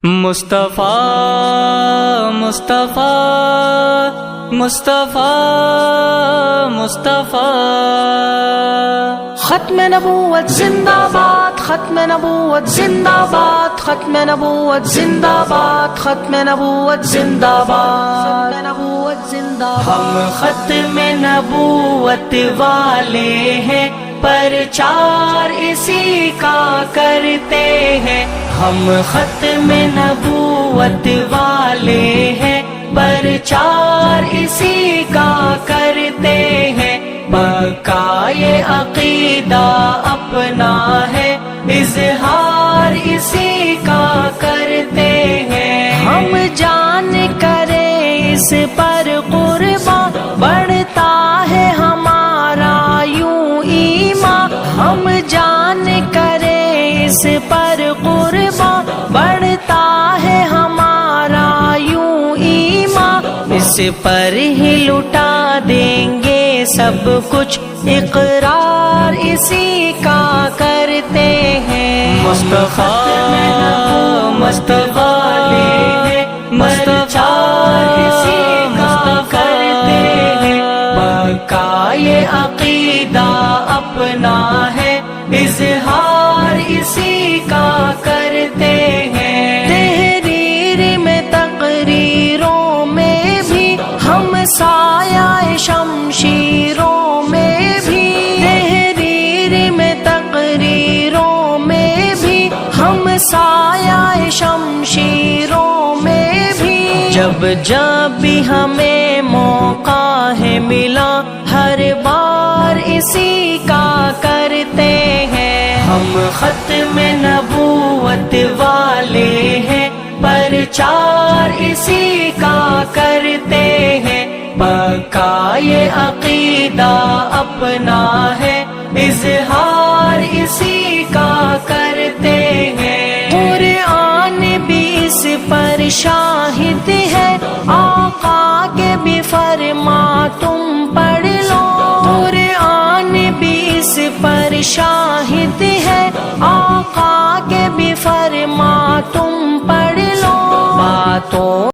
مصطفیٰ مصطفیٰ مصطفیٰ مصطفیٰ ختم نبوت زندہ باد، ختم نبوت زندہ باد، ختم نبوت زندہ باد، ختم نبوت زندہ باد، ختم نبوت زندہ باد۔ ہم ختم نبوت والے ہیں، پرچار اسی کا کرتے ہیں۔ ہم ختم نبوت والے ہیں، پرچار اسی کا کرتے ہیں۔ پکا یہ عقیدہ اپنا ہے، اظہار اسی کا کرتے ہیں۔ ہم جان کرے اس پر قربان، بڑھتا ہے ہمارا یوں ایمان۔ ہم جان کرے اس پر قربان، بڑھتا ہے ہمارا یوں ایمان۔ اس پر ہی لٹا دیں گے سب کچھ، اقرار اسی کا کرتے ہیں۔ مصطفیٰ مصطفیٰ پرچار اسی کا کرتے ہیں۔ پکا یہ عقیدہ اپنا ہے، اظہار اسی کا کرتے ہیں۔ تحریر میں تقریروں میں بھی ہم سایہ شمشیروں میں بھی، تحریر میں تقریروں میں بھی ہم سایہ شمشیروں میں بھی۔ جب جب بھی ہمیں موقع ہے ملا، ہر بار اسی کا کرتے ہیں۔ ہم ختم نبوت والے ہیں، پرچار اسی کا کرتے ہیں۔ پکا یہ عقیدہ اپنا ہے، اظہار اسی کا کرتے ہیں۔ قرآن بھی اس پر شاہد ہے، آقا کے بھی فرما تم پڑھ لو۔ قرآن بھی اس پر شاہد ہے، آقا کے بھی فرما تم پڑھ لو۔ باتوں